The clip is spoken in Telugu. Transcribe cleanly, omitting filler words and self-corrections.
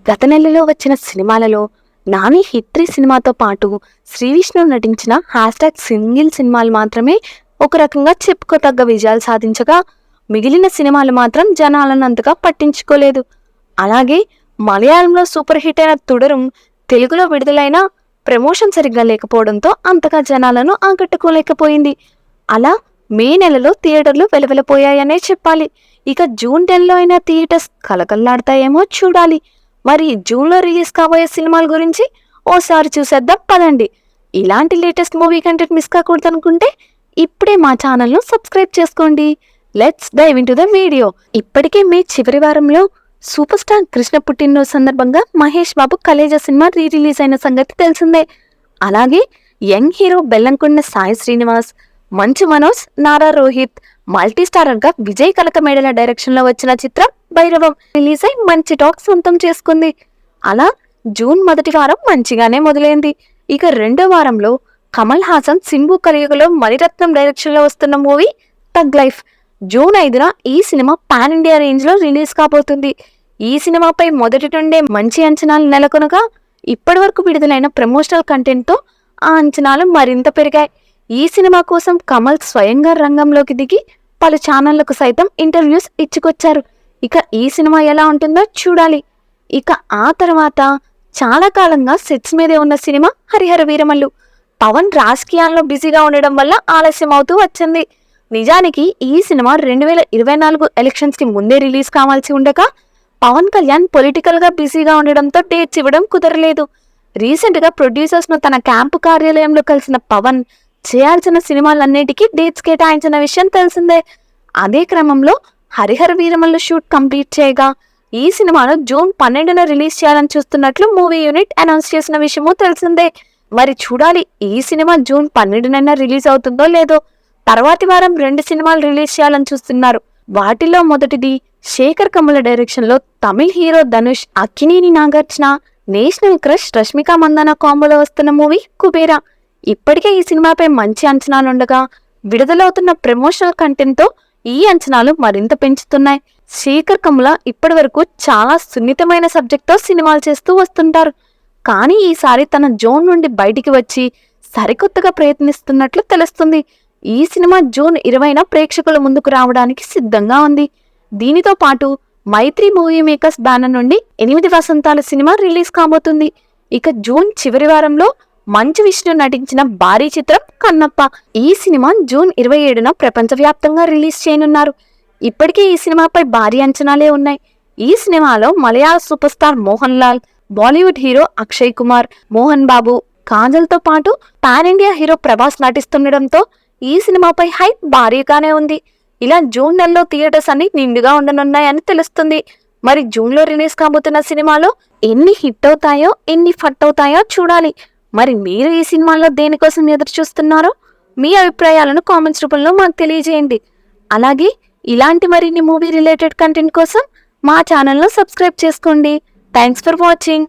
గత నెలలో వచ్చిన సినిమాలలో నాని హిట్ 3 సినిమాతో పాటు శ్రీవిష్ణు నటించిన #సింగిల్ సినిమాలు మాత్రమే ఒక రకంగా చెప్పుకోతగ్గ విజయాలు సాధించగా మిగిలిన సినిమాలు మాత్రం జనాలను అంతగా పట్టించుకోలేదు. అలాగే మలయాళంలో సూపర్ హిట్ అయిన తుడరం తెలుగులో విడుదలైన ప్రమోషన్ సరిగ్గా లేకపోవడంతో అంతగా జనాలను ఆకట్టుకోలేకపోయింది. అలా మే నెలలో థియేటర్లు వెలవెలపోయాయనే చెప్పాలి. ఇక జూన్ 10లో అయినా థియేటర్స్ కలకల్లాడతాయేమో చూడాలి. మరి జూన్లో రిలీజ్ కాబోయే సినిమాల గురించి ఓసారి చూసేద్దాం పదండి. ఇలాంటి లేటెస్ట్ మూవీ కంటెంట్ మిస్ కాకూడదు అనుకుంటే ఇప్పుడే మా ఛానల్ను సబ్స్క్రైబ్ చేసుకోండి. Let's dive into the video. ఇప్పటికే మే చివరి వారంలో సూపర్ స్టార్ కృష్ణ పుట్టినరోజు సందర్భంగా మహేష్ బాబు కలేజా సినిమా రిలీజ్ అయిన సంగతి తెలిసిందే. అలాగే young hero Bellamkonda Sai Srinivas, Manchu Manoj, Nara Rohit multi starrer గా విజయ్ కలకమేడల డైరెక్షన్ లో వచ్చిన చిత్రం భైరవం రిలీజ్ అయి మంచి టాక్ సొంతం చేసుకుంది. అలా జూన్ మొదటి వారం మంచిగానే మొదలైంది. ఇక రెండో వారంలో కమల్ హాసన్, సింబు కలియుగలో మణిరత్నం డైరెక్షన్ లో వస్తున్న మూవీ తగ్ లైఫ్. జూన్ 5న ఈ సినిమా పాన్ ఇండియా రేంజ్ లో రిలీజ్ కాబోతుంది. ఈ సినిమాపై మొదటి నుండే మంచి అంచనాలు నెలకొనగా ఇప్పటి వరకు విడుదలైన ప్రమోషనల్ కంటెంట్ తో ఆ అంచనాలు మరింత పెరిగాయి. ఈ సినిమా కోసం కమల్ స్వయంగా రంగంలోకి దిగి పలు ఛానళ్లకు సైతం ఇంటర్వ్యూస్ ఇచ్చుకొచ్చారు. ఇక ఈ సినిమా ఎలా ఉంటుందో చూడాలి. ఇక ఆ తర్వాత చాలా కాలంగా సెట్స్ మీదే ఉన్న సినిమా హరిహర వీరమల్లు. పవన్ రాజకీయాల్లో బిజీగా ఉండడం వల్ల ఆలస్యం అవుతూ వచ్చింది. నిజానికి ఈ సినిమా 2024 ఎలక్షన్స్ కి ముందే రిలీజ్ కావాల్సి ఉండగా పవన్ కళ్యాణ్ పొలిటికల్ గా బిజీగా ఉండడంతో డేట్స్ ఇవ్వడం కుదరలేదు. రీసెంట్ గా ప్రొడ్యూసర్స్ ను తన క్యాంపు కార్యాలయంలో కలిసిన పవన్ చేయాల్సిన సినిమాలన్నిటికీ డేట్స్ కేటాయించిన విషయం తెలిసిందే. అదే క్రమంలో హరిహర వీరమల్లు షూట్ కంప్లీట్ చేయగా ఈ సినిమాను జూన్ 12న రిలీజ్ చేయాలని చూస్తున్నట్లు మూవీ యూనిట్ అనౌన్స్ చేసిన విషయమూ తెలిసిందే. మరి చూడాలి ఈ సినిమా జూన్ 12న రిలీజ్ అవుతుందో లేదో. తర్వాతి వారం 2 సినిమాలు రిలీజ్ చేయాలని చూస్తున్నారు. వాటిలో మొదటిది శేఖర్ కమ్ముల డైరెక్షన్ లో Tamil hero Dhanush, Akkineni Nagarjuna, national crush Rashmika Mandanna కాంబోలో వస్తున్న మూవీ కుబేరా. ఇప్పటికే ఈ సినిమాపై మంచి అంచనాలుండగా విడుదలవుతున్న ప్రమోషనల్ కంటెంట్ తో ఈ అంచనాలు మరింత పెంచుతున్నాయి. శేఖర్ కమ్ముల ఇప్పటి వరకు చాలా సున్నితమైన సబ్జెక్ట్ తో సినిమాలు చేస్తూ వస్తుంటారు. కానీ ఈసారి తన జోన్ నుండి బయటికి వచ్చి సరికొత్తగా ప్రయత్నిస్తున్నట్లు తెలుస్తుంది. ఈ సినిమా జూన్ 20న ప్రేక్షకుల ముందుకు రావడానికి సిద్ధంగా ఉంది. దీనితో పాటు మైత్రి మూవీ మేకర్స్ బ్యానర్ నుండి 8 వసంతాల సినిమా రిలీజ్ కాబోతుంది. ఇక జూన్ చివరి వారంలో మంచు విష్ణు నటించిన భారీ చిత్రం కన్నప్ప. ఈ సినిమా జూన్ 27న ప్రపంచవ్యాప్తంగా రిలీజ్ చేయనున్నారు. ఇప్పటికే ఈ సినిమాపై భారీ అంచనాలే ఉన్నాయి. ఈ సినిమాలో Malayala super star Mohanlal, Bollywood hero Akshay Kumar, Mohan Babu, Kajal తో పాటు పాన్ ఇండియా హీరో ప్రభాస్ నటిస్తుండడంతో ఈ సినిమాపై హైప్ భారీగానే ఉంది. ఇలా జూన్ నెలలో థియేటర్స్ అన్ని నిండుగా ఉండనున్నాయని తెలుస్తుంది. మరి జూన్లో రిలీజ్ కాబోతున్న సినిమాలో ఎన్ని హిట్ అవుతాయో ఎన్ని ఫట్ అవుతాయో చూడాలి. మరి మీరు ఈ సినిమాలో దేనికోసం ఎదురు చూస్తున్నారో మీ అభిప్రాయాలను కామెంట్స్ రూపంలో మాకు తెలియజేయండి. అలాగే ఇలాంటి మరిన్ని మూవీ రిలేటెడ్ కంటెంట్ కోసం మా ఛానల్ను సబ్స్క్రైబ్ చేసుకోండి. Thanks for watching.